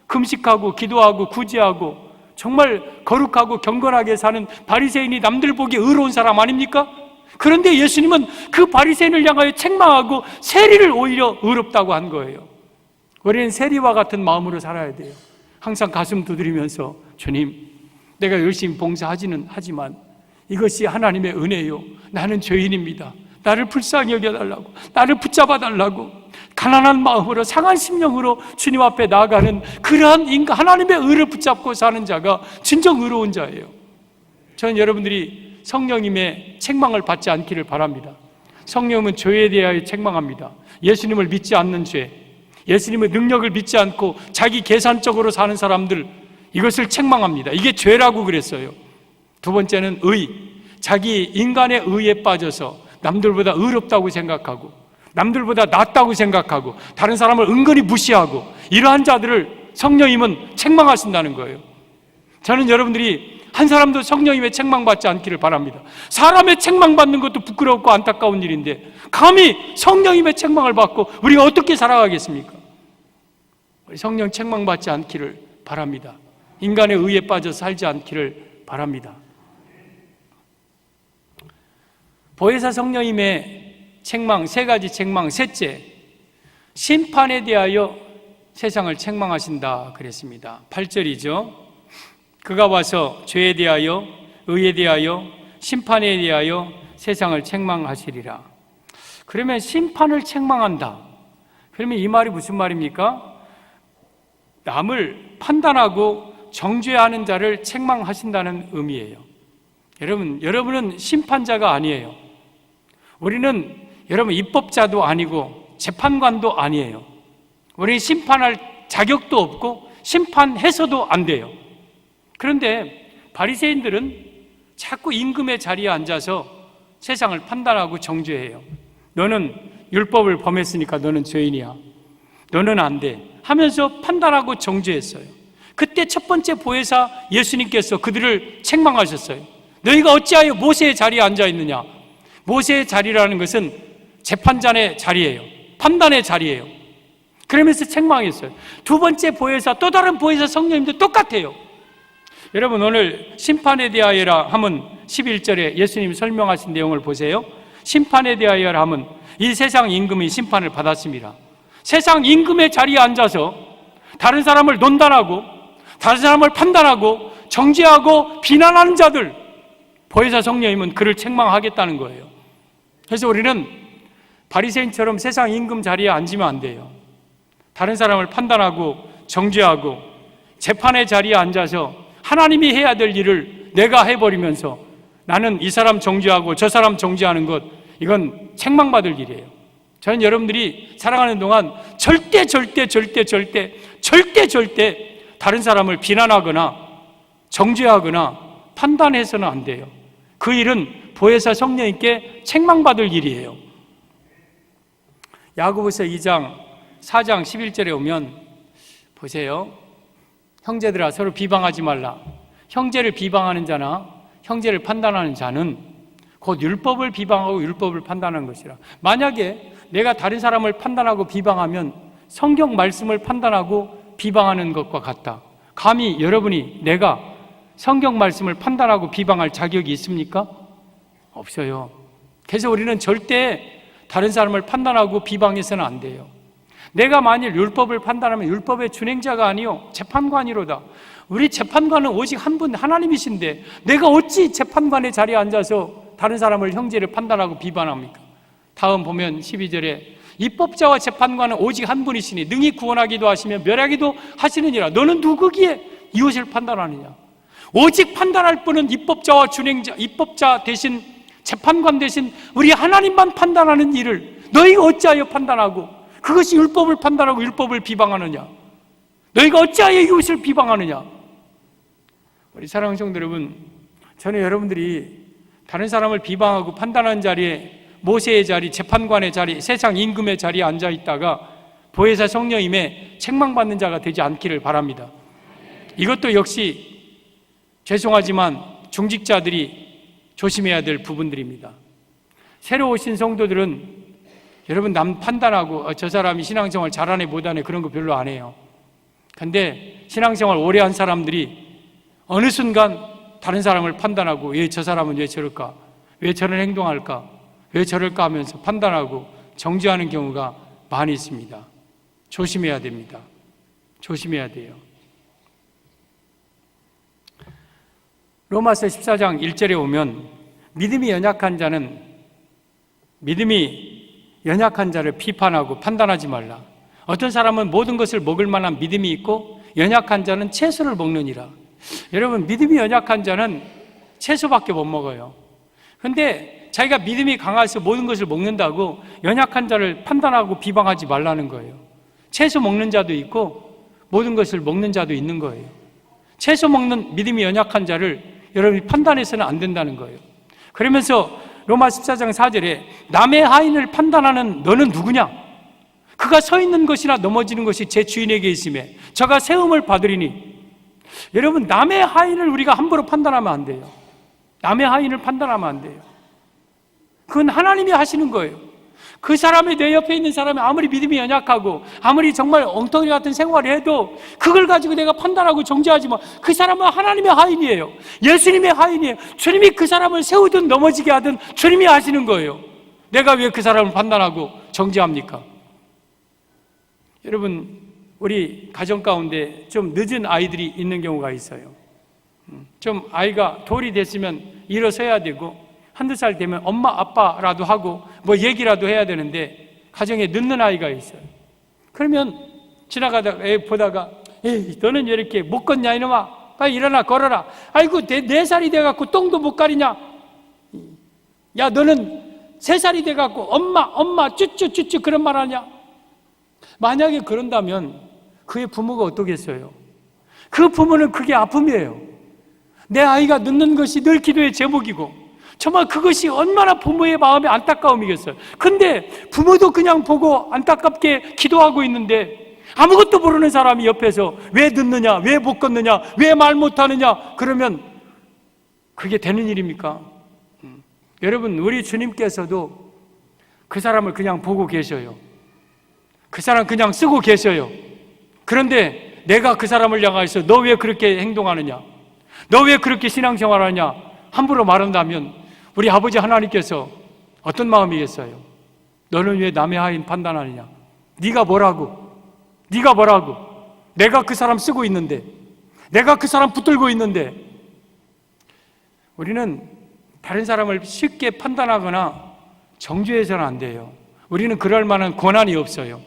금식하고 기도하고 구제하고 정말 거룩하고 경건하게 사는 바리새인이 남들 보기에 의로운 사람 아닙니까? 그런데 예수님은 그 바리새인을 향하여 책망하고 세리를 오히려 의롭다고 한 거예요. 우리는 세리와 같은 마음으로 살아야 돼요. 항상 가슴 두드리면서 주님, 내가 열심히 봉사하지는 하지만 이것이 하나님의 은혜요, 나는 죄인입니다. 나를 불쌍히 여겨달라고, 나를 붙잡아달라고 가난한 마음으로 상한 심령으로 주님 앞에 나아가는 그러한 인간, 하나님의 의를 붙잡고 사는 자가 진정 의로운 자예요. 저는 여러분들이 성령님의 책망을 받지 않기를 바랍니다. 성령은 죄에 대하여 책망합니다. 예수님을 믿지 않는 죄, 예수님의 능력을 믿지 않고 자기 계산적으로 사는 사람들, 이것을 책망합니다. 이게 죄라고 그랬어요. 두 번째는 의, 자기 인간의 의에 빠져서 남들보다 의롭다고 생각하고 남들보다 낫다고 생각하고 다른 사람을 은근히 무시하고 이러한 자들을 성령님은 책망하신다는 거예요. 저는 여러분들이 한 사람도 성령님의 책망받지 않기를 바랍니다. 사람의 책망받는 것도 부끄럽고 안타까운 일인데 감히 성령님의 책망을 받고 우리가 어떻게 살아가겠습니까? 성령 책망받지 않기를 바랍니다. 인간의 의에 빠져 살지 않기를 바랍니다. 보혜사 성령님의 책망, 세 가지 책망. 셋째, 심판에 대하여 세상을 책망하신다 그랬습니다. 8절이죠. 그가 와서 죄에 대하여, 의에 대하여, 심판에 대하여 세상을 책망하시리라. 그러면 심판을 책망한다. 그러면 이 말이 무슨 말입니까? 남을 판단하고 정죄하는 자를 책망하신다는 의미예요. 여러분은 심판자가 아니에요. 우리는 여러분 입법자도 아니고 재판관도 아니에요. 우리는 심판할 자격도 없고 심판해서도 안 돼요. 그런데 바리새인들은 자꾸 임금의 자리에 앉아서 세상을 판단하고 정죄해요. 너는 율법을 범했으니까 너는 죄인이야, 너는 안 돼 하면서 판단하고 정죄했어요. 그때 첫 번째 보혜사 예수님께서 그들을 책망하셨어요. 너희가 어찌하여 모세의 자리에 앉아 있느냐. 모세의 자리라는 것은 재판장의 자리예요. 판단의 자리예요. 그러면서 책망했어요. 두 번째 보혜사, 또 다른 보혜사 성령님도 똑같아요. 여러분, 오늘 심판에 대하여라 하면 11절에 예수님이 설명하신 내용을 보세요. 심판에 대하여라 하면 이 세상 임금이 심판을 받았습니다. 세상 임금의 자리에 앉아서 다른 사람을 논단하고 다른 사람을 판단하고 정죄하고 비난하는 자들, 보혜사 성령님은 그를 책망하겠다는 거예요. 그래서 우리는 바리새인처럼 세상 임금 자리에 앉으면 안 돼요. 다른 사람을 판단하고 정죄하고 재판의 자리에 앉아서 하나님이 해야 될 일을 내가 해버리면서 나는 이 사람 정죄하고 저 사람 정죄하는 것, 이건 책망받을 일이에요. 저는 여러분들이 살아가는 동안 절대 다른 사람을 비난하거나 정죄하거나 판단해서는 안 돼요. 그 일은 보혜사 성령님께 책망받을 일이에요. 야고보서 2장 4장 11절에 오면 보세요. 형제들아 서로 비방하지 말라. 형제를 비방하는 자나 형제를 판단하는 자는 곧 율법을 비방하고 율법을 판단하는 것이라. 만약에 내가 다른 사람을 판단하고 비방하면 성경 말씀을 판단하고 비방하는 것과 같다. 감히 여러분이 내가 성경 말씀을 판단하고 비방할 자격이 있습니까? 없어요. 그래서 우리는 절대 다른 사람을 판단하고 비방해서는 안 돼요. 내가 만일 율법을 판단하면 율법의 준행자가 아니요 재판관이로다. 우리 재판관은 오직 한 분 하나님이신데 내가 어찌 재판관의 자리에 앉아서 다른 사람을 형제를 판단하고 비방합니까? 다음 보면 12절에 입법자와 재판관은 오직 한 분이시니 능히 구원하기도 하시며 멸하기도 하시느니라. 너는 누구기에 이웃을 판단하느냐? 오직 판단할 분은 입법자와 준행자, 입법자 대신 재판관 대신 우리 하나님만 판단하는 일을 너희가 어찌하여 판단하고 그것이 율법을 판단하고 율법을 비방하느냐? 너희가 어찌하여 이웃을 비방하느냐? 우리 사랑하는 성도 여러분, 저는 여러분들이 다른 사람을 비방하고 판단하는 자리에 모세의 자리, 재판관의 자리, 세상 임금의 자리에 앉아 있다가 보혜사 성령님의 책망받는 자가 되지 않기를 바랍니다. 이것도 역시 죄송하지만 중직자들이 조심해야 될 부분들입니다. 새로 오신 성도들은 여러분 남 판단하고 저 사람이 신앙생활 잘하네 못하네 그런 거 별로 안 해요. 근데 신앙생활 오래 한 사람들이 어느 순간 다른 사람을 판단하고 왜 저 사람은 왜 저럴까? 왜 저런 행동할까? 왜 저럴까 하면서 판단하고 정죄하는 경우가 많이 있습니다. 조심해야 됩니다. 조심해야 돼요. 로마서 14장 1절에 오면 믿음이 연약한 자를 비판하고 판단하지 말라. 어떤 사람은 모든 것을 먹을 만한 믿음이 있고 연약한 자는 채소를 먹느니라. 여러분, 믿음이 연약한 자는 채소밖에 못 먹어요. 근데 자기가 믿음이 강해서 모든 것을 먹는다고 연약한 자를 판단하고 비방하지 말라는 거예요. 채소 먹는 자도 있고 모든 것을 먹는 자도 있는 거예요. 채소 먹는 믿음이 연약한 자를 여러분이 판단해서는 안 된다는 거예요. 그러면서 로마 14장 4절에 남의 하인을 판단하는 너는 누구냐? 그가 서 있는 것이나 넘어지는 것이 제 주인에게 있음에 저가 세움을 받으리니. 여러분, 남의 하인을 우리가 함부로 판단하면 안 돼요. 남의 하인을 판단하면 안 돼요. 그건 하나님이 하시는 거예요. 그 사람이 내 옆에 있는 사람이 아무리 믿음이 연약하고 아무리 정말 엉터리 같은 생활을 해도 그걸 가지고 내가 판단하고 정죄하지 마. 그 사람은 하나님의 하인이에요. 예수님의 하인이에요. 주님이 그 사람을 세우든 넘어지게 하든 주님이 하시는 거예요. 내가 왜 그 사람을 판단하고 정죄합니까? 여러분, 우리 가정 가운데 좀 늦은 아이들이 있는 경우가 있어요. 좀 아이가 돌이 됐으면 일어서야 되고 한두 살 되면 엄마 아빠라도 하고 뭐 얘기라도 해야 되는데 가정에 늦는 아이가 있어요. 그러면 지나가다가 애 보다가 에이 너는 왜 이렇게 못 걷냐 이놈아, 빨리 일어나 걸어라. 아이고 네 살이 돼갖고 똥도 못 가리냐. 야 너는 3살이 돼갖고 엄마 쭈쭈 그런 말 하냐. 만약에 그런다면 그의 부모가 어떠겠어요? 그 부모는 그게 아픔이에요. 내 아이가 늦는 것이 늘 기도의 제목이고 정말 그것이 얼마나 부모의 마음의 안타까움이겠어요. 근데 부모도 그냥 보고 안타깝게 기도하고 있는데 아무것도 모르는 사람이 옆에서 왜 늦느냐, 왜 못 걷느냐, 왜 말 못하느냐 그러면 그게 되는 일입니까? 여러분, 우리 주님께서도 그 사람을 그냥 보고 계셔요. 그 사람 그냥 쓰고 계셔요. 그런데 내가 그 사람을 향해서 너 왜 그렇게 행동하느냐, 너 왜 그렇게 신앙생활하냐 함부로 말한다면 우리 아버지 하나님께서 어떤 마음이겠어요? 너는 왜 남의 하인 판단하느냐? 네가 뭐라고? 내가 그 사람 쓰고 있는데, 내가 그 사람 붙들고 있는데. 우리는 다른 사람을 쉽게 판단하거나 정죄해서는 안 돼요. 우리는 그럴 만한 권한이 없어요.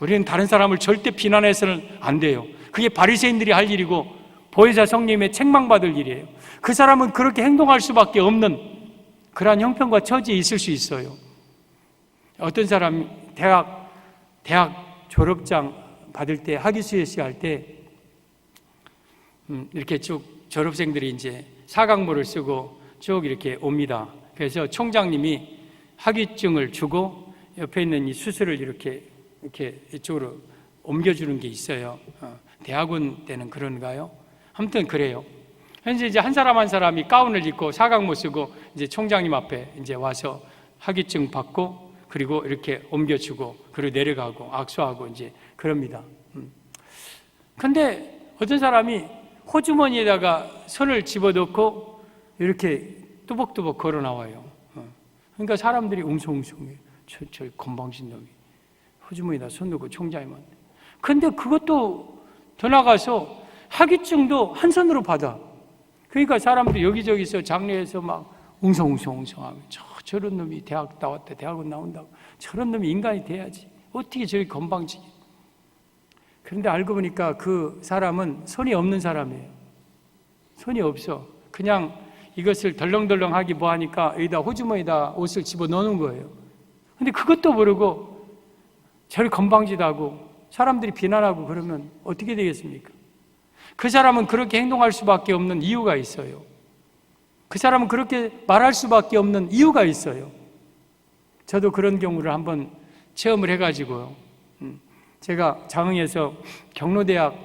우리는 다른 사람을 절대 비난해서는 안 돼요. 그게 바리새인들이 할 일이고 보혜사 성령님의 책망받을 일이에요. 그 사람은 그렇게 행동할 수밖에 없는 그러한 형편과 처지에 있을 수 있어요. 어떤 사람이 대학 졸업장 받을 때 학위수여식 할 때 이렇게 쭉 졸업생들이 이제 사각모를 쓰고 쭉 이렇게 옵니다. 그래서 총장님이 학위증을 주고 옆에 있는 이 수술을 이렇게 이쪽으로 옮겨주는 게 있어요. 대학원 때는 그런가요? 아무튼 그래요. 현재 이제 한 사람이 가운을 입고 사각모 쓰고 이제 총장님 앞에 이제 와서 학위증 받고 그리고 이렇게 옮겨주고 그리고 내려가고 악수하고 이제 그럽니다. 근데 어떤 사람이 호주머니에다가 손을 집어넣고 이렇게 뚜벅뚜벅 걸어 나와요. 그러니까 사람들이 웅성웅성해요. 저 건방진 놈이 호주머니에다 손 넣고 총장님한테. 근데 그것도 더 나가서 학위증도 한 손으로 받아. 그러니까 사람들이 여기저기서 장례에서 막 웅성웅성하고 저런 놈이 대학 나왔다, 대학원 나온다고. 저런 놈이 인간이 돼야지. 어떻게 저기 건방지게. 그런데 알고 보니까 그 사람은 손이 없는 사람이에요. 손이 없어. 그냥 이것을 덜렁덜렁하기 뭐하니까 여기다 호주머니에다 옷을 집어넣는 거예요. 근데 그것도 모르고 저를 건방지다고 사람들이 비난하고 그러면 어떻게 되겠습니까? 그 사람은 그렇게 행동할 수밖에 없는 이유가 있어요. 그 사람은 그렇게 말할 수밖에 없는 이유가 있어요. 저도 그런 경우를 한번 체험을 해가지고요. 제가 장흥에서 경로대학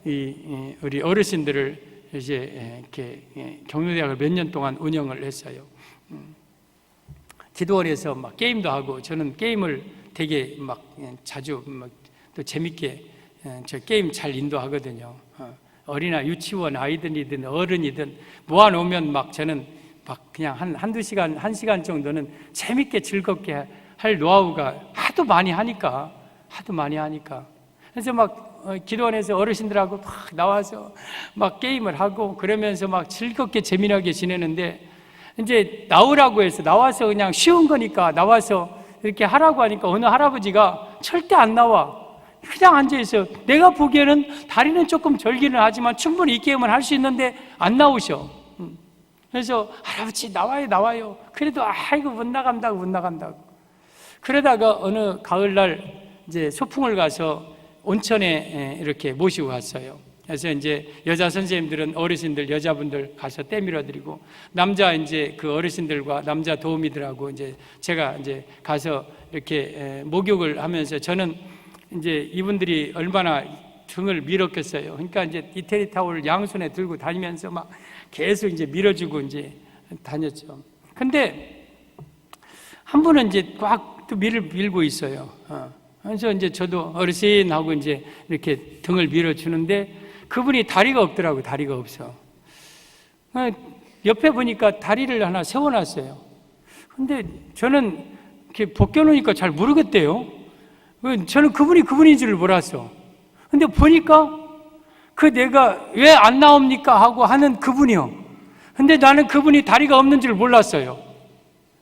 우리 어르신들을 이제 이렇게 경로대학을 몇 년 동안 운영을 했어요. 기도원에서 막 게임도 하고, 저는 게임을 되게 막 자주 막 또 재밌게 저 게임 잘 인도하거든요. 어린아 유치원 아이들이든 어른이든 모아놓으면 막 저는 막 그냥 한두 시간, 1시간 정도는 재밌게 즐겁게 할 노하우가 하도 많이 하니까. 그래서 막 기도원에서 어르신들하고 막 나와서 막 게임을 하고 그러면서 막 즐겁게 재미나게 지내는데, 이제 나오라고 해서 나와서 그냥 쉬운 거니까 나와서 이렇게 하라고 하니까 어느 할아버지가 절대 안 나와. 그냥 앉아있어요. 내가 보기에는 다리는 조금 절기는 하지만 충분히 이 게임을 할 수 있는데 안 나오셔. 그래서 할아버지 나와요. 그래도 아이고 못 나간다고. 그러다가 어느 가을날 이제 소풍을 가서 온천에 이렇게 모시고 갔어요. 그래서 이제 여자 선생님들은 어르신들, 여자분들 가서 때밀어드리고, 남자 이제 그 어르신들과 남자 도우미들하고 이제 제가 이제 가서 이렇게 목욕을 하면서, 저는 이제 이분들이 얼마나 등을 밀었겠어요. 그러니까 이제 이태리 타올을 양손에 들고 다니면서 막 계속 이제 밀어주고 이제 다녔죠. 근데 한 분은 이제 꽉 또 밀고 있어요. 그래서 이제 저도 어르신하고 이제 이렇게 등을 밀어주는데 그분이 다리가 없더라고요. 다리가 없어. 옆에 보니까 다리를 하나 세워놨어요. 근데 저는 이렇게 벗겨놓으니까 잘 모르겠대요. 저는 그분인 줄 몰랐어. 근데 보니까 그 내가 왜 안 나옵니까? 하고 하는 그분이요. 근데 나는 그분이 다리가 없는 줄 몰랐어요.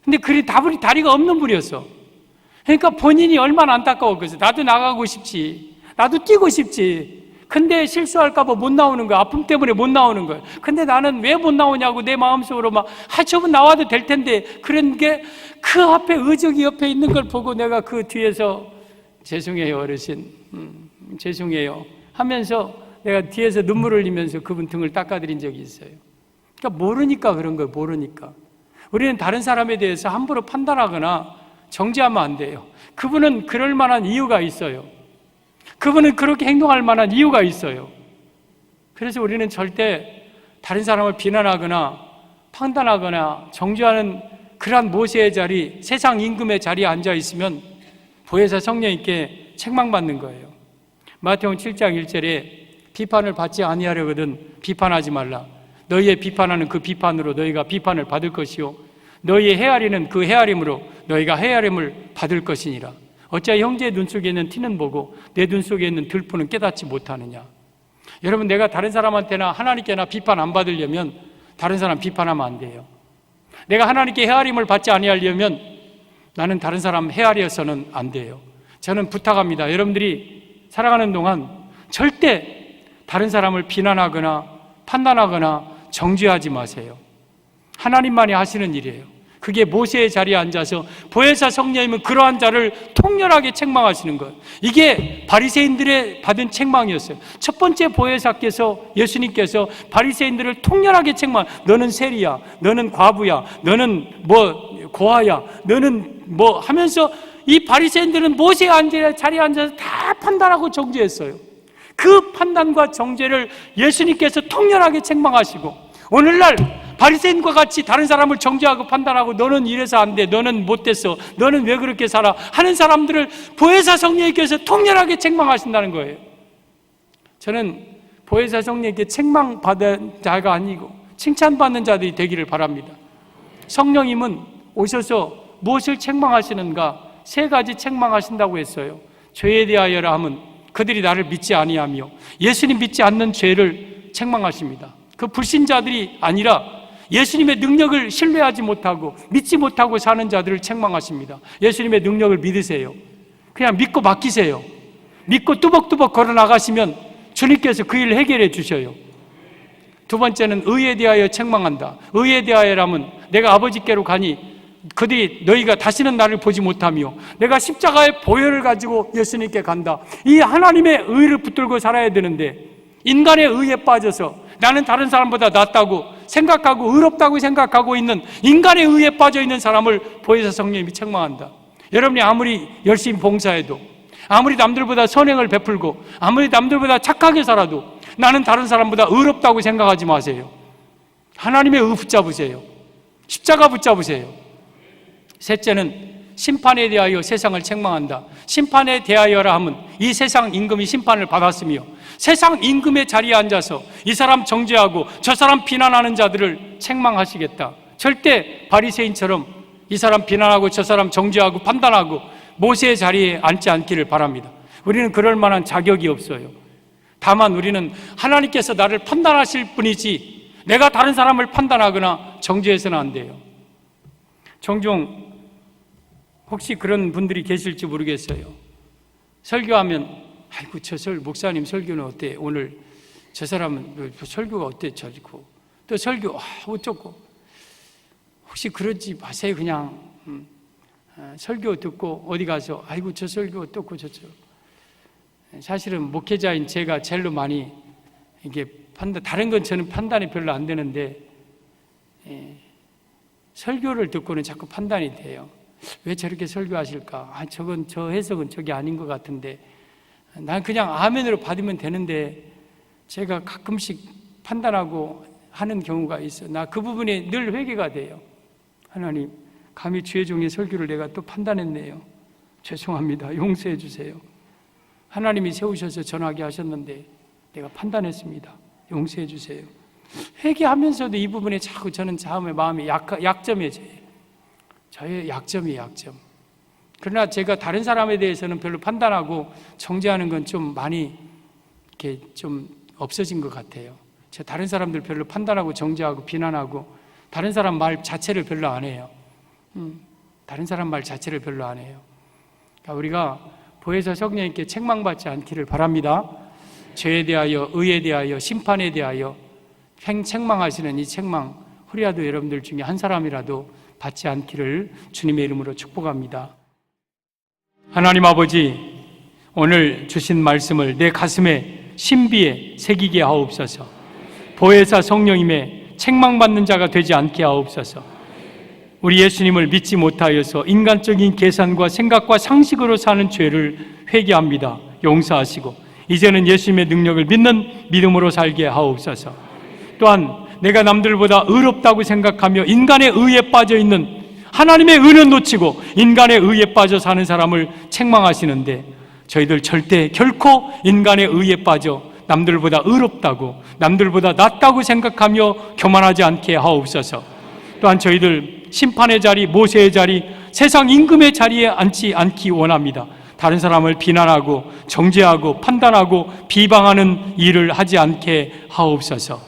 근데 다분히 다리가 없는 분이었어. 그러니까 본인이 얼마나 안타까웠겠어요. 나도 나가고 싶지. 나도 뛰고 싶지. 근데 실수할까봐 못 나오는 거야. 아픔 때문에 못 나오는 거야. 근데 나는 왜 못 나오냐고 내 마음속으로 막, 저분 나와도 될 텐데. 그런 게 그 앞에 의적이 옆에 있는 걸 보고 내가 그 뒤에서 죄송해요, 어르신. 죄송해요. 하면서 내가 뒤에서 눈물을 흘리면서 그분 등을 닦아드린 적이 있어요. 그러니까 모르니까 그런 거예요, 모르니까. 우리는 다른 사람에 대해서 함부로 판단하거나 정죄하면 안 돼요. 그분은 그럴 만한 이유가 있어요. 그분은 그렇게 행동할 만한 이유가 있어요. 그래서 우리는 절대 다른 사람을 비난하거나 판단하거나 정죄하는 그러한 모세의 자리, 세상 임금의 자리에 앉아 있으면 보혜사 성령님께 책망받는 거예요. 마태복음 7장 1절에 비판을 받지 아니하려거든 비판하지 말라. 너희의 비판하는 그 비판으로 너희가 비판을 받을 것이요 너희의 헤아리는 그 헤아림으로 너희가 헤아림을 받을 것이니라. 어찌하여 형제의 눈 속에 있는 티는 보고 내 눈 속에 있는 들푸는 깨닫지 못하느냐. 여러분, 내가 다른 사람한테나 하나님께나 비판 안 받으려면 다른 사람 비판하면 안 돼요. 내가 하나님께 헤아림을 받지 아니하려면 나는 다른 사람 헤아려서는 안 돼요. 저는 부탁합니다. 여러분들이 살아가는 동안 절대 다른 사람을 비난하거나 판단하거나 정죄하지 마세요. 하나님만이 하시는 일이에요. 그게 모세의 자리에 앉아서 보혜사 성령님은 그러한 자를 통렬하게 책망하시는 것. 이게 바리새인들의 받은 책망이었어요. 첫 번째 보혜사께서, 예수님께서 바리새인들을 통렬하게 책망. 너는 세리야, 너는 과부야, 너는 뭐 고아야, 너는 뭐 하면서 이 바리새인들은 모세의 자리에 앉아서 다 판단하고 정죄했어요. 그 판단과 정죄를 예수님께서 통렬하게 책망하시고, 오늘날 바리새인과 같이 다른 사람을 정죄하고 판단하고 너는 이래서 안 돼, 너는 못됐어, 너는 왜 그렇게 살아 하는 사람들을 보혜사 성령님께서 통렬하게 책망하신다는 거예요. 저는 보혜사 성령님께 책망받은 자가 아니고 칭찬받는 자들이 되기를 바랍니다. 성령님은 오셔서 무엇을 책망하시는가? 3가지 책망하신다고 했어요. 죄에 대하여라 함은 그들이 나를 믿지 아니하며, 예수님 믿지 않는 죄를 책망하십니다. 그 불신자들이 아니라 예수님의 능력을 신뢰하지 못하고 믿지 못하고 사는 자들을 책망하십니다. 예수님의 능력을 믿으세요. 그냥 믿고 맡기세요. 믿고 뚜벅뚜벅 걸어 나가시면 주님께서 그 일을 해결해 주셔요. 2번째는 의에 대하여 책망한다. 의에 대하여라면 내가 아버지께로 가니 그들이 너희가 다시는 나를 보지 못하며, 내가 십자가의 보혈을 가지고 예수님께 간다. 이 하나님의 의를 붙들고 살아야 되는데 인간의 의에 빠져서 나는 다른 사람보다 낫다고 생각하고 의롭다고 생각하고 있는 인간의 의에 빠져 있는 사람을 보혜사 성령님이 책망한다. 여러분이 아무리 열심히 봉사해도, 아무리 남들보다 선행을 베풀고 아무리 남들보다 착하게 살아도 나는 다른 사람보다 의롭다고 생각하지 마세요. 하나님의 의 붙잡으세요. 십자가 붙잡으세요. 셋째는 심판에 대하여 세상을 책망한다. 심판에 대하여라 하면 이 세상 임금이 심판을 받았으며 세상 임금의 자리에 앉아서 이 사람 정죄하고 저 사람 비난하는 자들을 책망하시겠다. 절대 바리새인처럼 이 사람 비난하고 저 사람 정죄하고 판단하고 모세의 자리에 앉지 않기를 바랍니다. 우리는 그럴 만한 자격이 없어요. 다만 우리는 하나님께서 나를 판단하실 분이지 내가 다른 사람을 판단하거나 정죄해서는 안 돼요. 종종 혹시 그런 분들이 계실지 모르겠어요. 설교하면 아이고 저 목사님 설교는 어때? 오늘 저 사람은 설교가 어때? 저리고 또 설교 어쩌고. 혹시 그러지 마세요. 그냥 설교 듣고 어디 가서 아이고 저 설교 어떻고 저쩌고. 사실은 목회자인 제가 제일로 많이 이게 다른 건 저는 판단이 별로 안 되는데 설교를 듣고는 자꾸 판단이 돼요. 왜 저렇게 설교하실까? 저건 저 해석은 저게 아닌 것 같은데 난 그냥 아멘으로 받으면 되는데 제가 가끔씩 판단하고 하는 경우가 있어. 나 그 부분에 늘 회개가 돼요. 하나님, 감히 주의 종의 설교를 내가 또 판단했네요. 죄송합니다. 용서해 주세요. 하나님이 세우셔서 전하게 하셨는데 내가 판단했습니다. 용서해 주세요. 회개하면서도 이 부분에 자꾸 저는 마음이 약점이에요. 저의 약점이에요, 약점. 그러나 제가 다른 사람에 대해서는 별로 판단하고 정죄하는 건 좀 많이 이렇게 좀 없어진 것 같아요. 제가 다른 사람들 별로 판단하고 정죄하고 비난하고 다른 사람 말 자체를 별로 안 해요. 다른 사람 말 자체를 별로 안 해요. 그러니까 우리가 보혜사 성령님께 책망받지 않기를 바랍니다. 죄에 대하여, 의에 대하여, 심판에 대하여 책망하시는 이 책망 혹이라도 여러분들 중에 한 사람이라도 받지 않기를 주님의 이름으로 축복합니다. 하나님 아버지, 오늘 주신 말씀을 내 가슴에 신비에 새기게 하옵소서. 보혜사 성령님의 책망받는 자가 되지 않게 하옵소서. 우리 예수님을 믿지 못하여서 인간적인 계산과 생각과 상식으로 사는 죄를 회개합니다. 용서하시고 이제는 예수님의 능력을 믿는 믿음으로 살게 하옵소서. 또한 내가 남들보다 의롭다고 생각하며 인간의 의에 빠져 있는 하나님의 의는 놓치고 인간의 의에 빠져 사는 사람을 책망하시는데 저희들 절대 결코 인간의 의에 빠져 남들보다 의롭다고 남들보다 낫다고 생각하며 교만하지 않게 하옵소서. 또한 저희들 심판의 자리, 모세의 자리, 세상 임금의 자리에 앉지 않기 원합니다. 다른 사람을 비난하고 정죄하고 판단하고 비방하는 일을 하지 않게 하옵소서.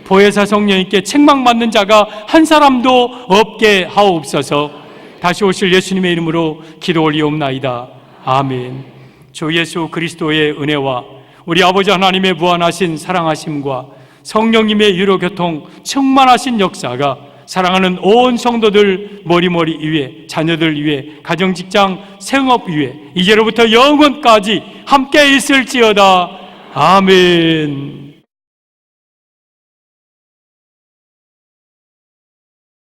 보혜사 성령님께 책망받는 자가 한 사람도 없게 하옵소서. 다시 오실 예수님의 이름으로 기도 올리옵나이다. 아멘. 주 예수 그리스도의 은혜와 우리 아버지 하나님의 무한하신 사랑하심과 성령님의 유로교통 충만하신 역사가 사랑하는 온 성도들 머리머리 위에, 자녀들 위에, 가정직장 생업 위에 이제로부터 영원까지 함께 있을지어다. 아멘.